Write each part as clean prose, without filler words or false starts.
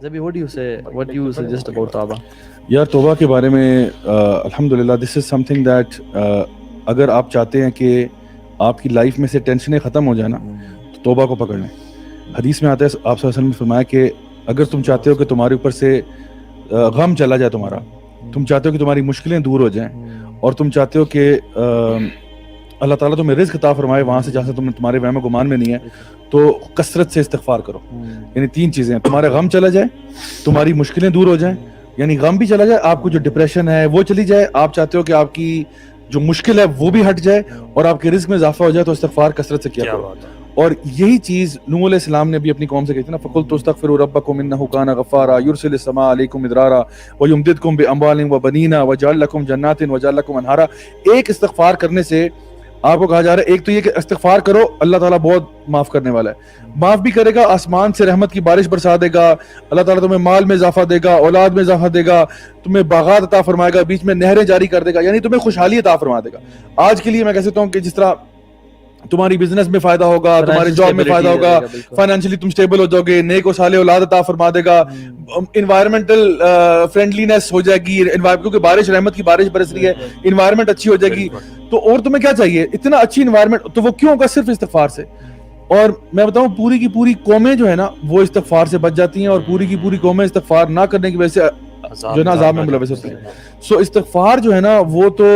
Zabi, what do you say? What do you suggest about Tawbah? یار توبہ کے بارے میں الحمدللہ دس از سم تھنگ دیٹ اگر آپ چاہتے ہیں کہ آپ کی لائف میں سے ٹینشنیں ختم ہو جائیں نا تو توبہ کو پکڑ لیں. حدیث میں آتا ہے آپ صلی اللہ علیہ وسلم نے فرمایا کہ اگر تم چاہتے ہو کہ تمہارے اوپر سے غم چلا جائے تمہارا, تم چاہتے ہو کہ تمہاری مشکلیں دور ہو جائیں, اور تم چاہتے ہو کہ اللہ تعالیٰ تمہیں رزق عطا فرمائے وہاں سے جہاں سے تمہارے وہم و گمان میں نہیں ہے, تو کثرت سے استغفار کرو. یعنی 3 چیزیں ہیں, تمہارا غم چلا جائے, تمہاری مشکلیں دور ہو جائیں, یعنی غم بھی چلا جائے, آپ کو جو ڈپریشن ہے وہ چلی جائے, آپ چاہتے ہو کہ آپ کی جو مشکل ہے وہ بھی ہٹ جائے, اور آپ کے رزق میں اضافہ ہو جائے, تو استغفار کثرت سے کیا کرو. اور یہی چیز نوح علیہ السلام نے بھی اپنی قوم سے کہی تھی نا, فَقُلْتُ اسْتَغْفِرُوا رَبَّكُمْ إِنَّهُ كَانَ غَفَّارًا يُرْسِلِ السَّمَاءَ عَلَيْكُمْ مِدْرَارًا وَيُمْدِدْكُمْ بِأَمْوَالٍ وَبَنِينَ وَيَجْعَلْ لَكُمْ جَنَّاتٍ وَيَجْعَلْ لَكُمْ أَنْهَارًا. ایک استغفار کرنے سے آپ کو کہا جا رہا ہے, ایک تو یہ کہ استغفار کرو, اللہ تعالیٰ بہت معاف کرنے والا ہے, معاف بھی کرے گا, آسمان سے رحمت کی بارش برسا دے گا, اللہ تعالیٰ تمہیں مال میں اضافہ دے گا, اولاد میں اضافہ دے گا, تمہیں باغات عطا فرمائے گا, بیچ میں نہریں جاری کر دے گا, یعنی تمہیں خوشحالی عطا فرما دے گا. آج کے لیے میں کہہ سکتا ہوں کہ جس طرح تمہاری بزنس میں فائدہ ہوگا, تمہاری جاب میں فائدہ ہوگا, فائنینشلی تم سٹیبل ہو جاؤ گے, نیک و صالح اولاد عطا فرما دے گا, انوائرمنٹل فرینڈلینس ہو جائے گی, کیونکہ بارش رحمت کی بارش برس رہی ہے, انوائرمنٹ اچھی ہو جائے گی, تو اور تمہیں کیا چاہیے, اتنا اچھی انوائرمنٹ, تو وہ کیوں ہوگا, صرف استغفار سے. اور میں بتاؤں پوری کی پوری قومیں جو ہے نا وہ استغفار سے بچ جاتی ہیں, اور پوری کی پوری قومیں استغفار نہ کرنے کی وجہ سے جو ہے نا عذاب میں ملوث ہوتی ہیں. سو استغفار جو ہے نا وہ تو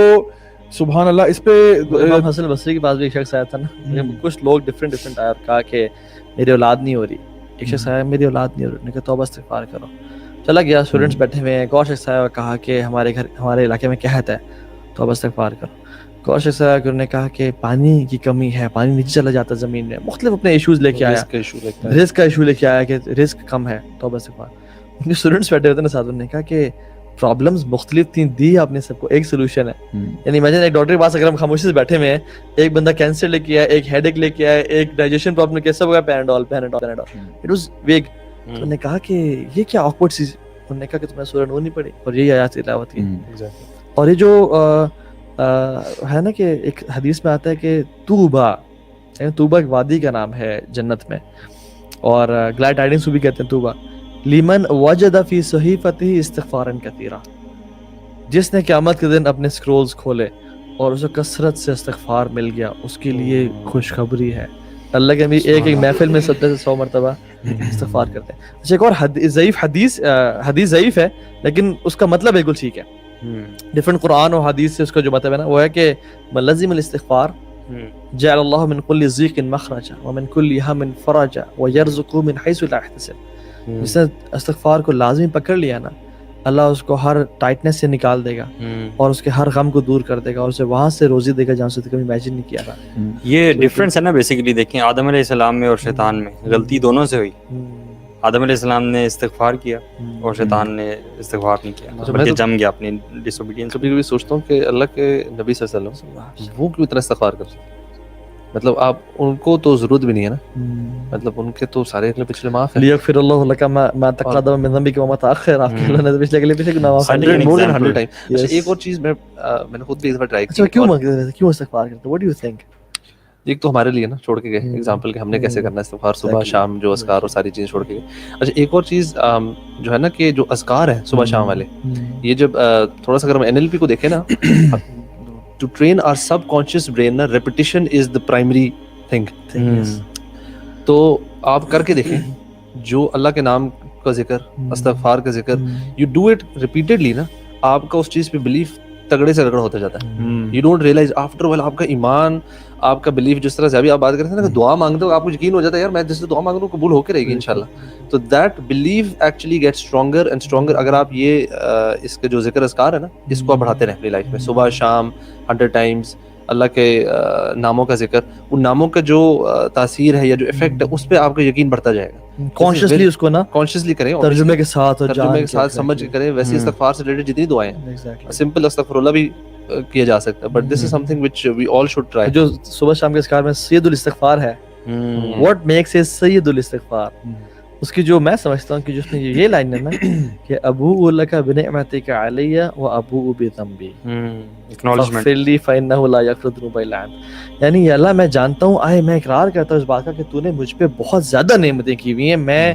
سبحان اللہ, اس پہ امام حسن بصری کے پاس بھی ایک شخص آیا تھا نا, کچھ لوگ ڈفرینٹ آیا اور کہا کہ میری اولاد نہیں ہو رہی. ایک شخص آیا, میری اولاد نہیں ہو رہی, نے کہا توبہ استغفار کرو. چلا گیا, اسٹوڈنٹس بیٹھے ہوئے ہیں, ایک اور شخص آیا اور کہا کہ ہمارے علاقے میں قحط ہے, توبہ استغفار کرو. ایک اور شخص آیا کہ انہوں نے کہا کہ پانی کی کمی ہے, پانی نیچے چلا جاتا ہے زمین میں, مختلف اپنے ایشوز لے کے آیا, رزق کا ایشو لے کے آیا کہ رزق کم ہے, توبہ استغفار. ان کے اسٹوڈنٹس بیٹھے ہوتے ہیں ساتھ, انہوں نے کہا کہ پرابلمز مختلف تھیں, دی آپ نے سب کو, ایک سولوشن ہے. یعنی امیجن ایک ڈاکٹر کے پاس اگر ہم خاموشی سے بیٹھے ہوئے ہیں, ایک بندہ کینسر لے کے آیا, ایک ہیڈ ایک لے کے آیا, ایک ڈائجیشن پرابلم کے سب ہو گیا, پیناڈول. اٹ واز ویگ. انہوں نے کہا کہ یہ کیا آکورڈ چیز. انہوں نے کہا کہ تمہیں سورہ نور نہیں پڑھی, اور یہی آیات تلاوت کی. اور یہ جو ہے نا کہ ایک حدیث میں آتا ہے کہ توبہ, توبہ ایک وادی کا نام ہے جنت میں, اور گلیڈ ٹائڈنگس بھی کہتے ہیں توبہ, لیمن وجد فی صحیفتہ استغفارا کثیرا, جس نے قیامت کے دن اپنے اسکرولز کھولے اور اسے کثرت سے استغفار مل گیا, اس کے لیے خوشخبری ہے. اللہ کے نبی ایک محفل میں 70 سے 100 مرتبہ استغفار کرتے ہیں. اچھا, ایک اور ضعیف حدیث ضعیف ہے لیکن اس کا مطلب بالکل ٹھیک ہے. ڈفرنٹ قرآن اور حدیث سے اس کا جو مطلب ہے نا وہ ہے کہ ملزم الاستغفار جعل اللہ من کل ضیق مخرجا ومن کل ہم فرجا ویرزقہ من حیث لا یحتسب. جس نے استغفار کو لازمی پکڑ لیا نا, اللہ اس کو ہر ٹائٹنس سے نکال دے گا, اور اس کے ہر غم کو دور کر دے گا, اور اسے وہاں سے روزی دے گا جہاں سے کبھی امیجن نہیں کیا تھا. یہ ڈفرینس ہے نا بیسیکلی. دیکھیں آدم علیہ السلام میں اور شیطان میں غلطی دونوں سے ہوئی. آدم علیہ السلام نے استغفار کیا اور شیطان نے استغفار نہیں کیا, بلکہ جم گیا اپنی ڈس اوبیڈینس. کبھی کبھی سوچتا ہوں کہ اللہ کے نبی صلی اللہ علیہ وسلم وہ کیوں اتنا استغفار کرتے ہیں. مطلب آپ ان کو تو ضرورت بھی نہیں ہے نا, مطلب ان کے تو سارے اگلے پچھلے معاف ہیں. لیغفر اللہ لک ما تقدم من ذنبک وما تاخر, آپ کے اللہ نے پچھلے گناہ معاف کر دیے more than 100 times. ایک اور چیز میں نے خود بھی ایک بار ٹرائی کی. کیوں استغفار کرتے, what do you think? ایک تو ہمارے لیے نا چھوڑ کے گئے ایگزامپل کہ ہم نے کیسے کرنا ہے استغفار, صبح شام جو اذکار اور ساری چیزیں چھوڑ کے گئے. اچھا, ایک اور چیز جو ہے نا کہ جو اذکار ہیں صبح شام والے, یہ جب تھوڑا سا اگر ہم NLP کو دیکھیں نا, to train our subconscious brain نا, repetition is the primary thing. تو آپ کر کے دیکھیں, جو اللہ کے نام کا ذکر, استغفار کا ذکر, you do it repeatedly نا, آپ کا اس چیز پہ بلیف تگڑے سے رگڑ ہوتا جاتا ہے. You don't realize after a while آپ کا ایمان, آپ کا بلیف, جس طرح سے ابھی آپ بات کرتے ہیں نا کہ دعا مانگتے ہو آپ کو یقین ہو جاتا ہے یار میں جس سے دعا مانگ رہا ہوں قبول ہو کے رہے گی انشاءاللہ. تو that belief actually get stronger and stronger. اگر آپ یہ اس کے جو ذکر اذکار ہے نا, اس کو آپ بڑھاتے رہیں اپنی لائف میں, صبح شام 100 times اللہ کے ناموں کا ذکر, ان ناموں کا جو تاثیر ہے یا جو افیکٹ ہے اس پہ آپ کا یقین بڑھتا جائے گا. کانشیسلی اس کو نا کانشیسلی کریں, ترجمے کے ساتھ سمجھ کے کریں. ویسے استغفار سے ریلیٹڈ جتنی دعائیں ہیں, سمپل استغفر اللہ بھی کیا جا سکتا ہے, but this is something which we all should try. جو صبح شام کے اذکار میں سید الاستغفار ہے, واٹ میکس اٹ سید الاستغفار, اس کی جو میں سمجھتا ہوں کہ جس میں یہ لائن ہے نا کہ ابوء لک بنعمتک علی و ابوء بذنبی فاغفر لی فانہ لا یغفر الذنوب الا انت. یعنی اللہ میں جانتا ہوں, میں اقرار کرتا ہوں اس بات کا کہ تو نے مجھ پہ بہت زیادہ نعمتیں کی ہوئی ہیں, میں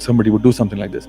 somebody would do something like this,